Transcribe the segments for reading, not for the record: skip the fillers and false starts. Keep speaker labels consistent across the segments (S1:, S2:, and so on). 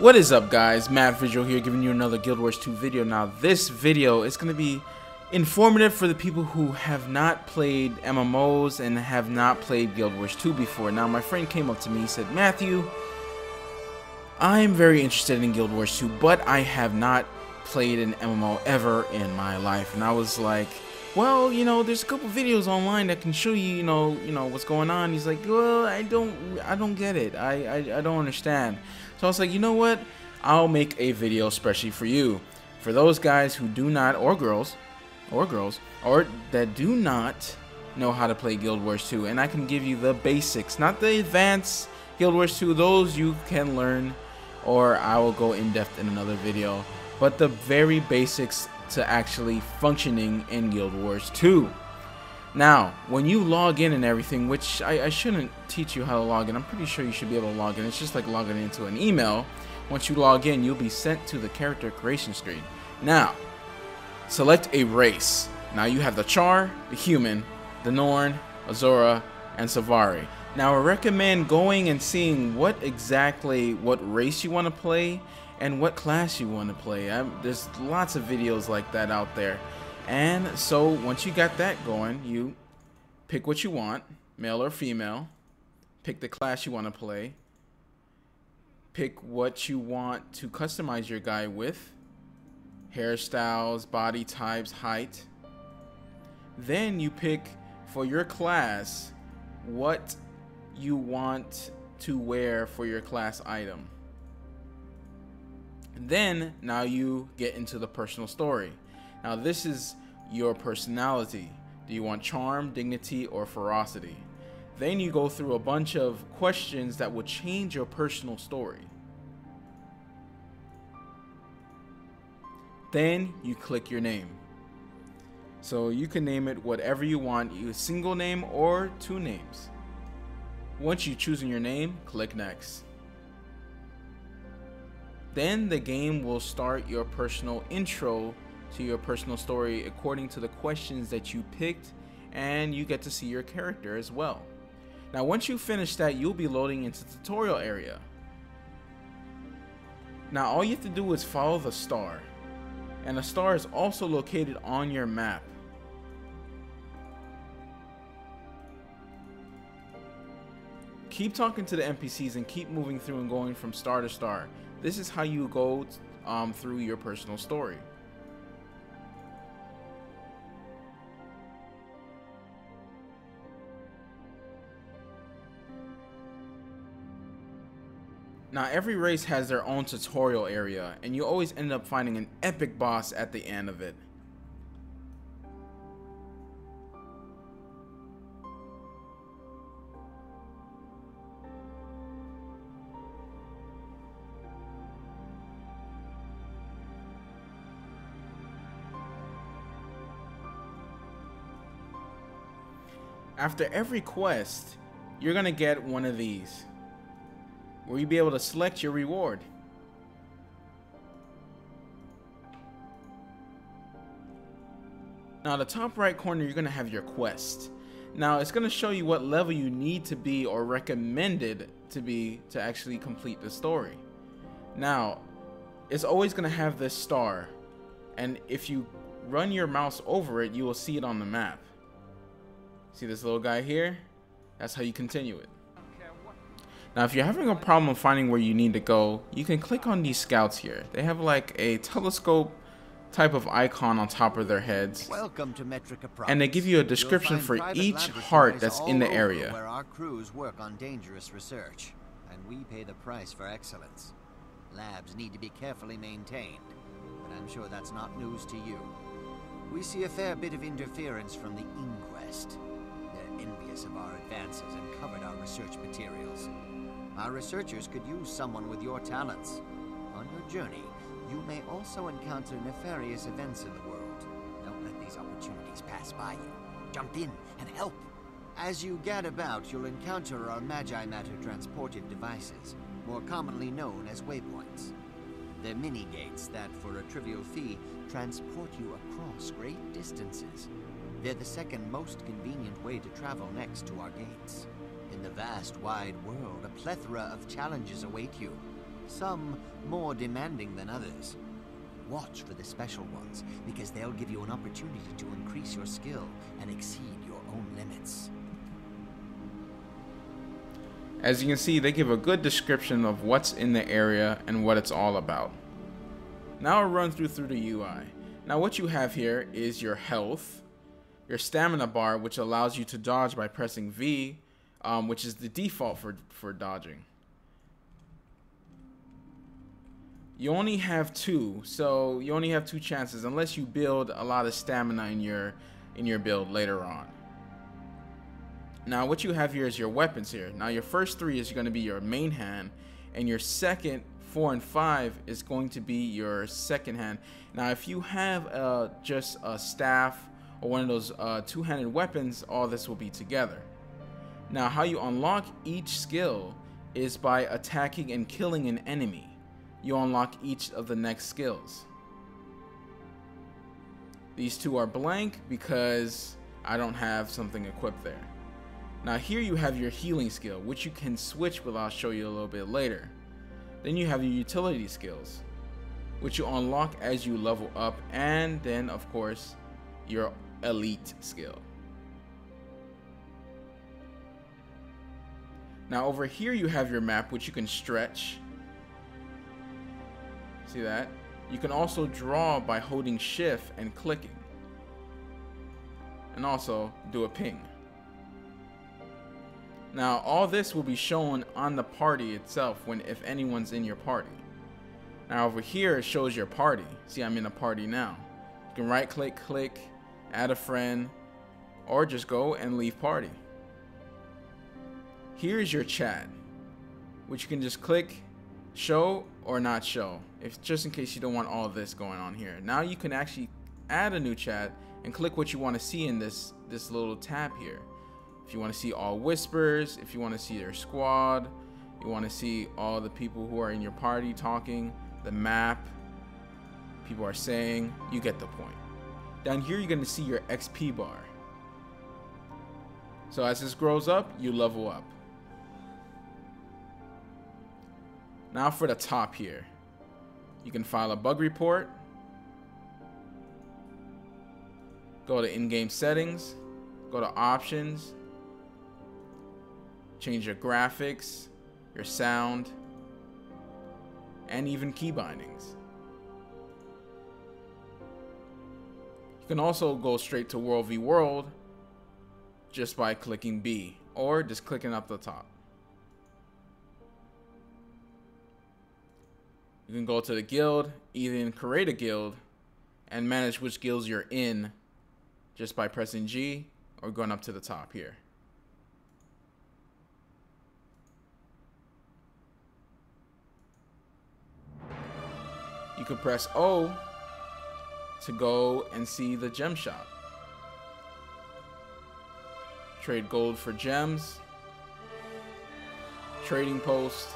S1: What is up, guys? Matt Visual here, giving you another Guild Wars 2 video. Now this video is going to be informative for the people who have not played MMOs and have not played Guild Wars 2 before. Now my friend came up to me, he said, Matthew, I'm very interested in Guild Wars 2, but I have not played an MMO ever in my life. And I was like, well, you know, there's a couple videos online that can show you, you know what's going on. He's like, well, I don't get it. I don't understand. So I was like, you know what? I'll make a video especially for you, for those guys who do not, or girls, or that do not know how to play Guild Wars 2, and I can give you the basics, not the advanced Guild Wars 2. Those you can learn, or I will go in depth in another video. But the very basics to actually functioning in Guild Wars 2. Now, when you log in and everything, which I shouldn't teach you how to log in. I'm pretty sure you should be able to log in. It's just like logging into an email. Once you log in, you'll be sent to the character creation screen. Now, select a race. Now you have the Char, the Human, the Norn, Azora, and Savari. Now I recommend going and seeing what race you want to play and what class you want to play. There's lots of videos like that out there. And so once you got that going, you pick what you want, male or female, pick the class you want to play, pick what you want to customize your guy with, hairstyles, body types, height. Then you pick for your class what you want to wear for your class item. Then now you get into the personal story. Now this is your personality. Do you want charm, dignity, or ferocity? Then you go through a bunch of questions that will change your personal story. Then you click your name. So you can name it whatever you want, a single name or two names. Once you've chosen your name, click next. Then the game will start your personal intro to your personal story according to the questions that you picked, and you get to see your character as well. Now once you finish that, you'll be loading into the tutorial area. Now all you have to do is follow the star, and the star is also located on your map. Keep talking to the NPCs and keep moving through and going from star to star. This is how you go through your personal story. Now every race has their own tutorial area, and you always end up finding an epic boss at the end of it. After every quest, you're gonna get one of these, where you'll be able to select your reward. Now the top right corner, you're gonna have your quest. Now it's gonna show you what level you need to be or recommended to be to actually complete the story. Now it's always gonna have this star, and if you run your mouse over it, you will see it on the map. See this little guy here? That's how you continue it. Now if you're having a problem finding where you need to go, you can click on these scouts here. They have like a telescope type of icon on top of their heads.
S2: Welcome to Metrica Province.
S1: And they give you a description for each heart that's in the area.
S2: Where our crews work on dangerous research, and we pay the price for excellence. Labs need to be carefully maintained, but I'm sure that's not news to you. We see a fair bit of interference from the Inquest. They're envious of our advances and covered our research materials. Our researchers could use someone with your talents. On your journey, you may also encounter nefarious events in the world. Don't let these opportunities pass by you. Jump in and help. As you gad about, you'll encounter our Magi Matter transportive devices, more commonly known as waypoints. They're mini-gates that, for a trivial fee, transport you across great distances. They're the second most convenient way to travel next to our gates. In the vast, wide world, a plethora of challenges await you. some more demanding than others. Watch for the special ones, because they'll give you an opportunity to increase your skill and exceed your own limits.
S1: As you can see, they give a good description of what's in the area and what it's all about. Now I'll run through the UI. Now what you have here is your health, your stamina bar, which allows you to dodge by pressing V, which is the default for dodging. You only have 2, so you only have 2 chances unless you build a lot of stamina in your build later on. Now what you have here is your weapons here. Now your first 3 is going to be your main hand, and your second 4 and 5 is going to be your second hand. Now if you have just a staff or one of those two-handed weapons, all this will be together. Now how you unlock each skill is by attacking and killing an enemy. You unlock each of the next skills. These 2 are blank because I don't have something equipped there. Now here you have your healing skill, which you can switch, but I'll show you a little bit later. Then you have your utility skills, which you unlock as you level up, and then of course your elite skill. Now over here you have your map, which you can stretch. See that? You can also draw by holding shift and clicking, and also do a ping. Now all this will be shown on the party itself if anyone's in your party. Now over here it shows your party. See, I'm in a party now. You can right click, click, add a friend, or just go and leave party. Here's your chat, which you can just click show or not show, just in case you don't want all this going on here. Now you can actually add a new chat and click what you want to see in this little tab here. If you want to see all whispers, if you want to see their squad, you want to see all the people who are in your party talking, the map, people are saying, you get the point. Down here you're going to see your XP bar. So as this grows up, you level up. Now for the top here, you can file a bug report, go to in-game settings, go to options, change your graphics, your sound, and even key bindings. You can also go straight to World v World just by clicking B, or just clicking up the top. You can go to the guild, even create a guild, and manage which guilds you're in just by pressing G or going up to the top here. You can press O to go and see the gem shop. Trade gold for gems, trading post,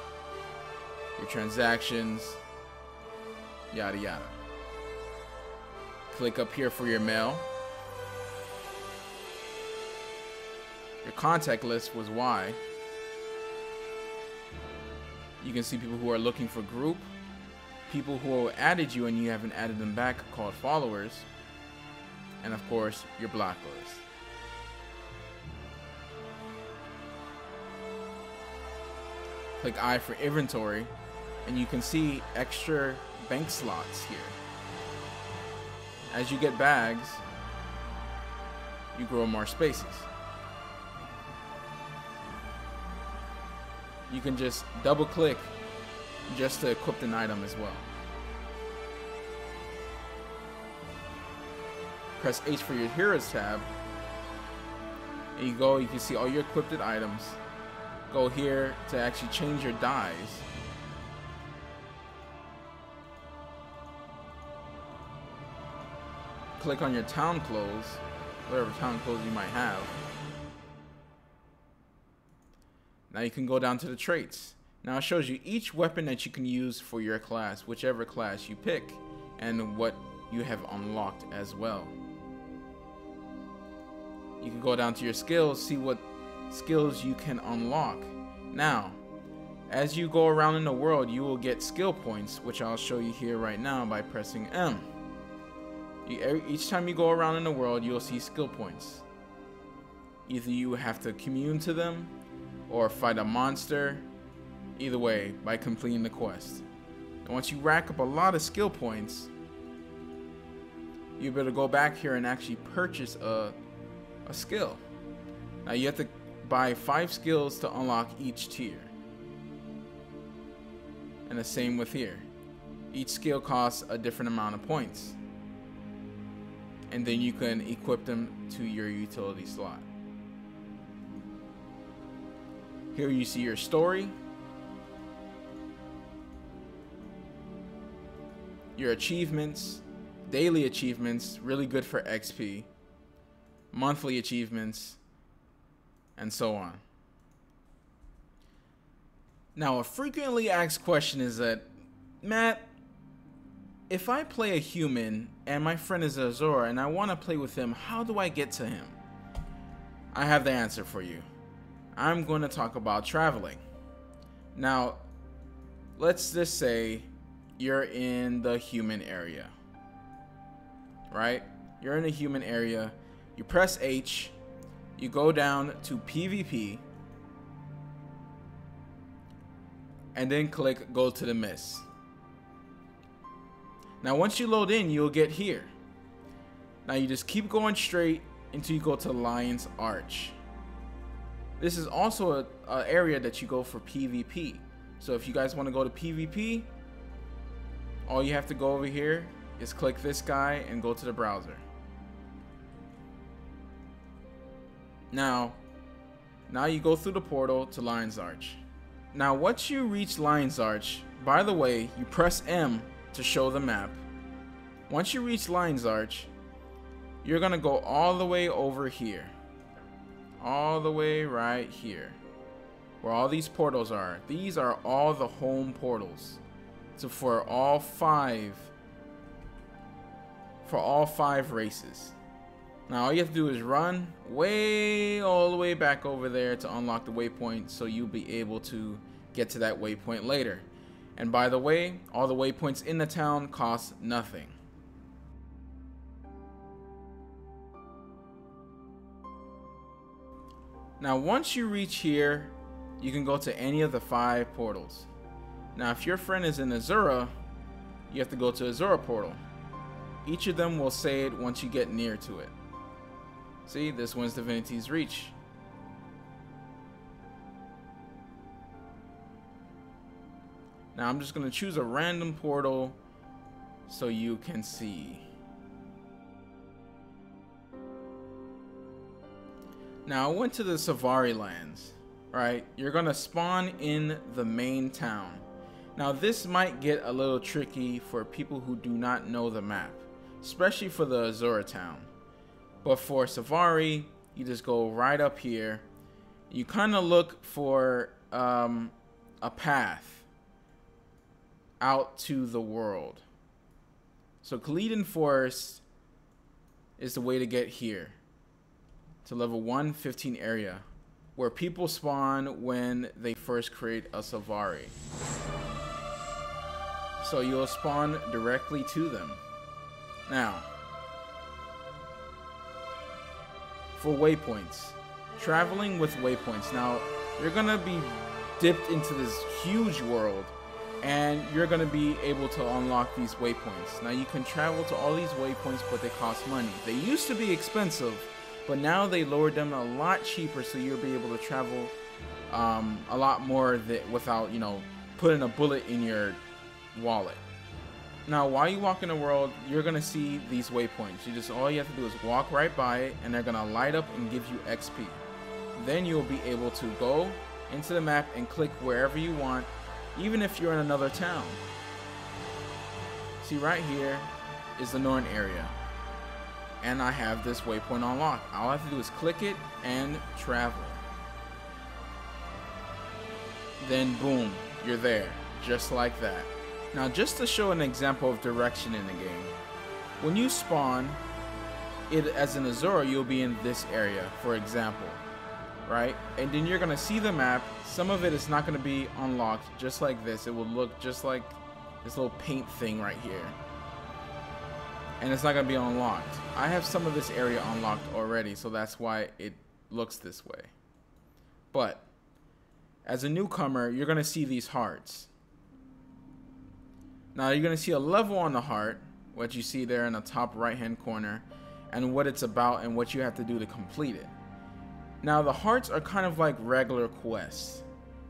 S1: your transactions, yada yada. Click up here for your mail. Your contact list was Y. You can see people who are looking for group, people who added you and you haven't added them back, called followers, and of course your blacklist. Click I for inventory, and you can see extra bank slots here. As you get bags, you grow more spaces. You can just double click just to equip an item as well. Press H for your heroes tab, and you can see all your equipped items. Go here to actually change your dyes. Click on your town clothes, whatever town clothes you might have. Now you can go down to the traits. Now it shows you each weapon that you can use for your class, whichever class you pick, and what you have unlocked as well. You can go down to your skills, see what skills you can unlock. Now, As you go around in the world, you will get skill points, which I'll show you here right now by pressing M. Each time you go around in the world, you'll see skill points. Either you have to commune to them or fight a monster. Either way, by completing the quest. And once you rack up a lot of skill points, you better go back here and actually purchase a skill. Now you have to buy 5 skills to unlock each tier. And the same with here. Each skill costs a different amount of points. And then you can equip them to your utility slot. Here you see your story, your achievements, daily achievements, really good for XP, monthly achievements, and so on. Now, a frequently asked question is that, Matt, if I play a human and my friend is Azura and I want to play with him, how do I get to him? I have the answer for you. I'm going to talk about traveling. Now, let's just say you're in the human area, right? You're in the human area. You press H, you go down to PvP, and then click Go to the Mist. Now once you load in, you'll get here. Now you just keep going straight until you go to Lion's Arch. This is also an area that you go for PvP. So if you guys want to go to PvP, all you have to go over here is click this guy and go to the browser. Now you go through the portal to Lion's Arch. Now once you reach Lion's Arch, by the way, you press M to show the map. Once you reach Lion's Arch, you're gonna go all the way over here. All the way right here. Where all these portals are. These are all the home portals. So for all five races. Now all you have to do is run way all the way back over there to unlock the waypoint, so you'll be able to get to that waypoint later. And by the way, all the waypoints in the town cost nothing. Now once you reach here, you can go to any of the 5 portals. Now if your friend is in Azura, you have to go to Azura portal. Each of them will say it once you get near to it. See, this one's Divinity's Reach. Now I'm just going to choose a random portal so you can see. Now I went to the Savari lands, right? You're going to spawn in the main town. Now this might get a little tricky for people who do not know the map, especially for the Azura town. But for Savari, you just go right up here. You kind of look for a path out to the world. So Khalidin Forest is the way to get here, to level 115 area, where people spawn when they first create a Savari. So you'll spawn directly to them. Now, for waypoints, traveling with waypoints. Now, you're gonna be dipped into this huge world, and you're gonna be able to unlock these waypoints. Now, you can travel to all these waypoints, but they cost money. They used to be expensive, but now they lowered them a lot cheaper, so you'll be able to travel a lot more without, you know, putting a bullet in your wallet. Now, while you walk in the world, you're gonna see these waypoints. All you have to do is walk right by it, and they're gonna light up and give you XP. Then you'll be able to go into the map and click wherever you want, even if you're in another town. See, right here is the Norn area, and I have this waypoint unlocked. All I have to do is click it and travel. Then boom, you're there, just like that. Now, just to show an example of direction in the game, when you spawn, as an Azura, you'll be in this area, for example, right? And then you're gonna see the map. Some of it is not gonna be unlocked, just like this. It will look just like this little paint thing right here. And it's not gonna be unlocked. I have some of this area unlocked already, so that's why it looks this way. But as a newcomer, you're gonna see these hearts. Now you're gonna see a level on the heart, what you see there in the top right hand corner, and what it's about and what you have to do to complete it. Now the hearts are kind of like regular quests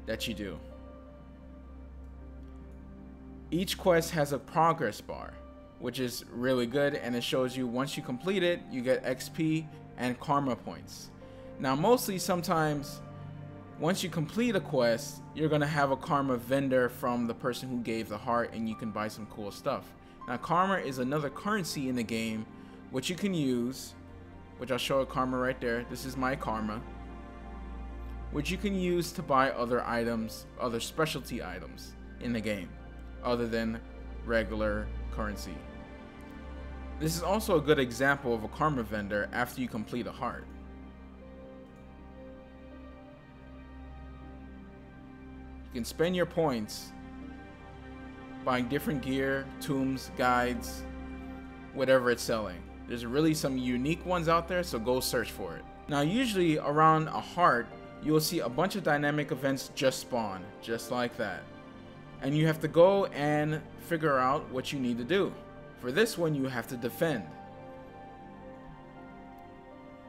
S1: that you do. Each quest has a progress bar, which is really good, and it shows you once you complete it, you get XP and karma points. Now mostly sometimes once you complete a quest, you're gonna have a karma vendor from the person who gave the heart, and you can buy some cool stuff. Now karma is another currency in the game which you can use, which I'll show a karma right there. This is my karma, which you can use to buy other items, other specialty items in the game other than regular currency. This is also a good example of a karma vendor after you complete a heart. You can spend your points buying different gear, tombs, guides, whatever it's selling. There's really some unique ones out there, so go search for it. Now usually around a heart, you will see a bunch of dynamic events just spawn, just like that. And you have to go and figure out what you need to do. For this one, you have to defend.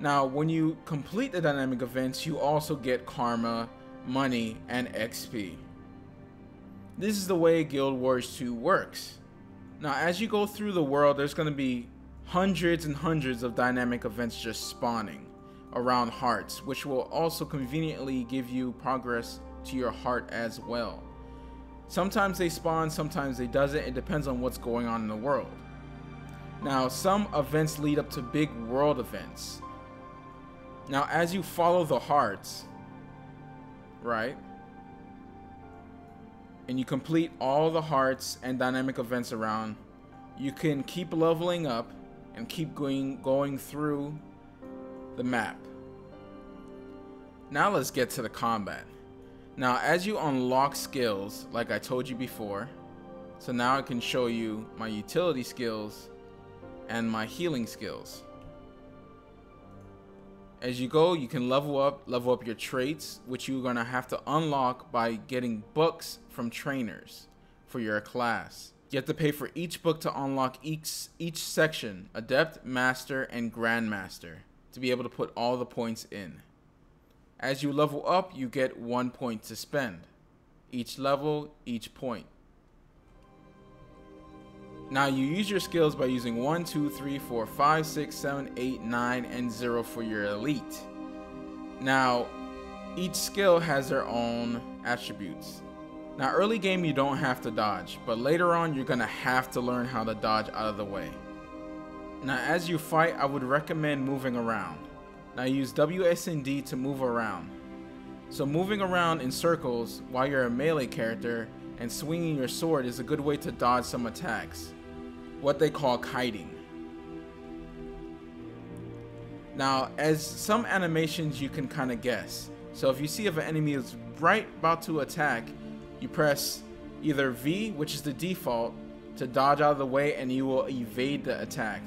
S1: Now when you complete the dynamic events, you also get karma, money, and XP. This is the way Guild Wars 2 works. Now as you go through the world, there's going to be hundreds and hundreds of dynamic events just spawning around hearts, which will also conveniently give you progress to your heart as well. Sometimes they spawn, sometimes they doesn't. It depends on what's going on in the world. Now some events lead up to big world events. Now as you follow the hearts, right, and you complete all the hearts and dynamic events around, you can keep leveling up and keep going through the map. Now let's get to the combat. Now as you unlock skills, like I told you before, so now I can show you my utility skills and my healing skills. As you go, you can level up your traits, which you're gonna have to unlock by getting books from trainers for your class. You have to pay for each book to unlock each section, Adept, Master, and Grandmaster, to be able to put all the points in. As you level up, you get 1 point to spend. Each level, each point. Now you use your skills by using 1, 2, 3, 4, 5, 6, 7, 8, 9, and 0 for your elite. Now, each skill has their own attributes. Now early game you don't have to dodge, but later on you're gonna have to learn how to dodge out of the way. Now as you fight, I would recommend moving around. Now use WSD to move around. So moving around in circles while you're a melee character and swinging your sword is a good way to dodge some attacks, what they call kiting. Now as some animations you can kind of guess. So if you see if an enemy is right about to attack, you press either V, which is the default, to dodge out of the way, and you will evade the attack.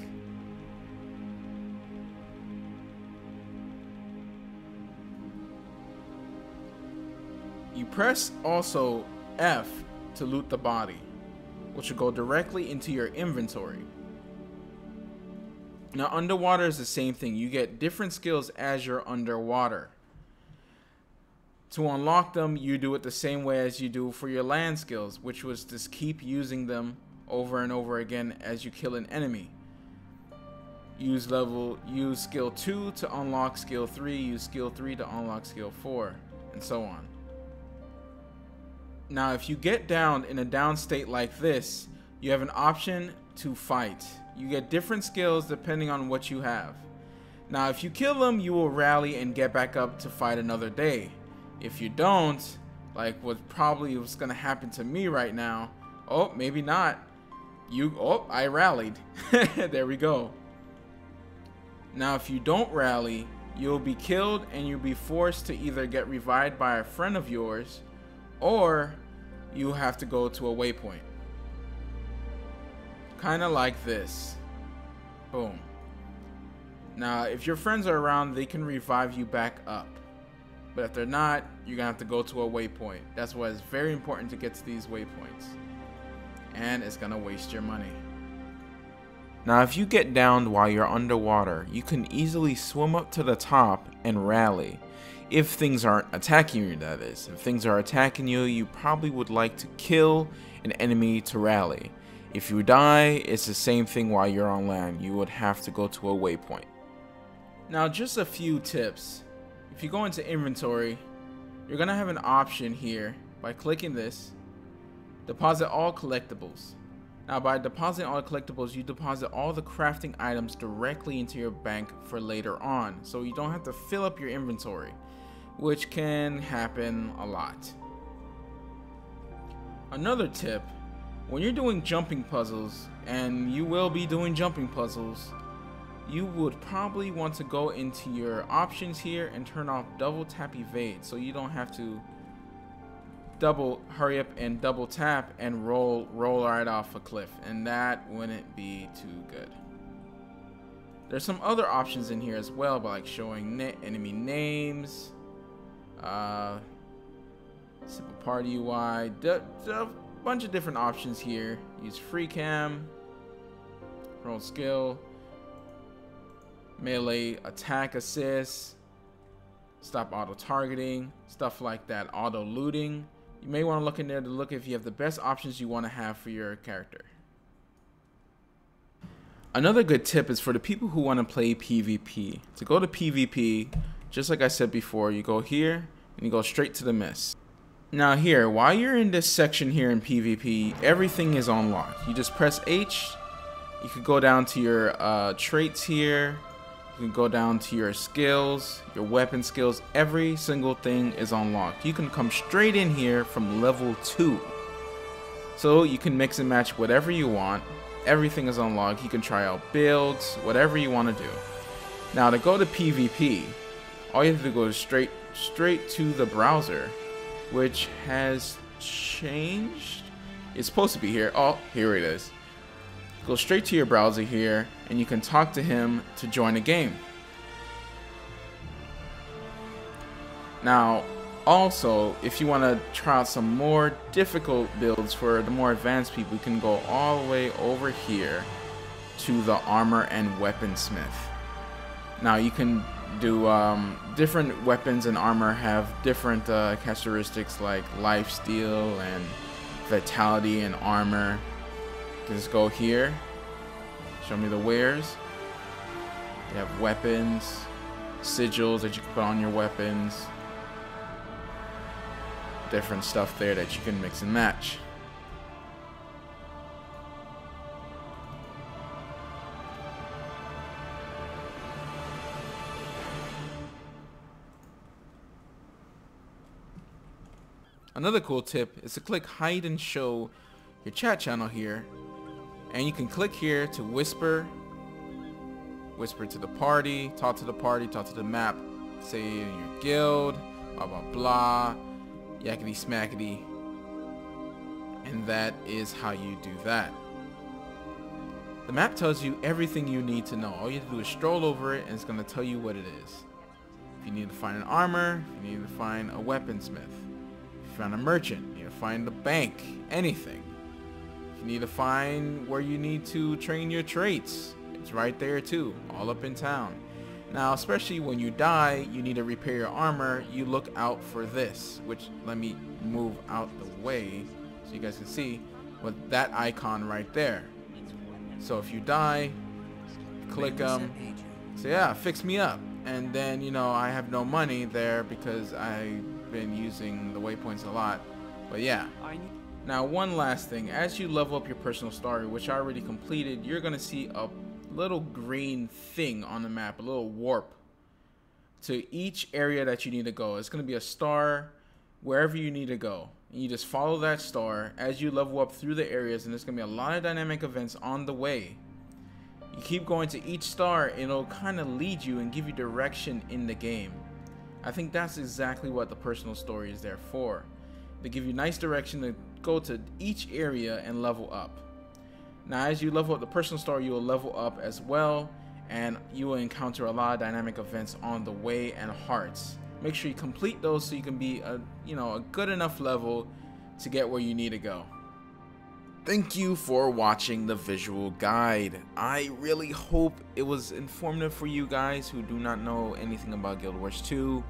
S1: You press also F to loot the body, which will go directly into your inventory. Now underwater is the same thing. You get different skills as you're underwater. To unlock them, you do it the same way as you do for your land skills, which was just keep using them over and over again as you kill an enemy. Use skill 2 to unlock skill 3, use skill 3 to unlock skill 4, and so on. Now if you get down in a down state like this, you have an option to fight. You get different skills depending on what you have. Now if you kill them, you will rally and get back up to fight another day. If you don't, like what's gonna happen to me right now, oh maybe not, I rallied. There we go. Now if you don't rally, you'll be killed and you'll be forced to either get revived by a friend of yours, or you have to go to a waypoint. Kind of like this. Boom. Now, if your friends are around, they can revive you back up. But if they're not, you're gonna have to go to a waypoint. That's why it's very important to get to these waypoints. And it's gonna waste your money. Now, if you get downed while you're underwater, you can easily swim up to the top and rally. If things aren't attacking you, that is. If things are attacking you, you probably would like to kill an enemy to rally. If you die, it's the same thing while you're on land. You would have to go to a waypoint. Now, just a few tips. If you go into inventory, you're gonna have an option here by clicking this, deposit all collectibles. Now, by depositing all collectibles, you deposit all the crafting items directly into your bank for later on, so you don't have to fill up your inventory, which can happen a lot. Another tip, when you're doing jumping puzzles, and you will be doing jumping puzzles, you would probably want to go into your options here and turn off double tap evade, so you don't have to hurry up and double tap and roll right off a cliff, and that wouldn't be too good. There's some other options in here as well, but like showing enemy names, simple party UI, a bunch of different options here. Use free cam, roll skill, melee attack assist, stop auto targeting, stuff like that, auto looting. You may want to look in there to look if you have the best options you want to have for your character. Another good tip is for the people who want to play PvP. To go to PvP, just like I said before, you go here and you go straight to the mist. Now here, while you're in this section here in PvP, everything is unlocked. You just press H, you could go down to your traits here, you can go down to your skills, your weapon skills, every single thing is unlocked. You can come straight in here from level 2. So you can mix and match whatever you want. Everything is unlocked. You can try out builds, whatever you want to do. Now to go to PvP, all you have to do is go straight to the browser, which has changed. It's supposed to be here. Oh, here it is. Go straight to your browser here, and you can talk to him to join a game. Now, also, if you want to try out some more difficult builds for the more advanced people, you can go all the way over here to the armor and weaponsmith. Now, you can do different weapons and armor have different characteristics like lifesteal and vitality and armor. Just go here, show me the wares. You have weapons, sigils that you can put on your weapons, different stuff there that you can mix and match. Another cool tip is to click hide and show your chat channel here, and you can click here to whisper to the party, talk to the map, say in your guild, blah blah blah, yakety smackety, and that is how you do that. The map tells you everything you need to know. All you have to do is stroll over it and it's going to tell you what it is. If you need to find an armor, if you need to find a weaponsmith, if you found a merchant, you need to find a bank, anything. You need to find where you need to train your traits. It's right there too, all up in town. Now, especially when you die, you need to repair your armor. You look out for this, which let me move out the way so you guys can see with that icon right there. So if you die, click say yeah, fix me up. And then, you know, I have no money there because I've been using the waypoints a lot. But yeah. Now, one last thing, as you level up your personal story, which I already completed, you're going to see a little green thing on the map, a little warp to each area that you need to go. It's going to be a star wherever you need to go. And you just follow that star as you level up through the areas, and there's going to be a lot of dynamic events on the way. You keep going to each star, and it'll kind of lead you and give you direction in the game. I think that's exactly what the personal story is there for. They give you nice direction to go to each area and level up. Now as you level up the personal story, you will level up as well, and you will encounter a lot of dynamic events on the way and hearts. Make sure you complete those so you can be a good enough level to get where you need to go. Thank you for watching the visual guide. I really hope it was informative for you guys who do not know anything about Guild Wars 2.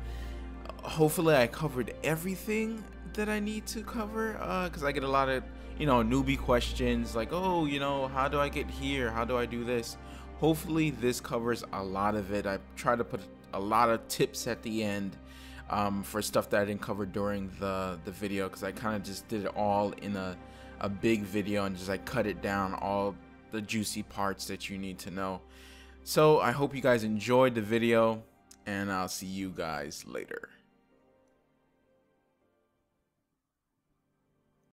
S1: Hopefully I covered everything that I need to cover, because I get a lot of newbie questions like, oh, how do I get here, how do I do this? Hopefully this covers a lot of it. I try to put a lot of tips at the end for stuff that I didn't cover during the video, because I kind of just did it all in a big video and just cut it down, all the juicy parts that you need to know. So I hope you guys enjoyed the video, and I'll see you guys later.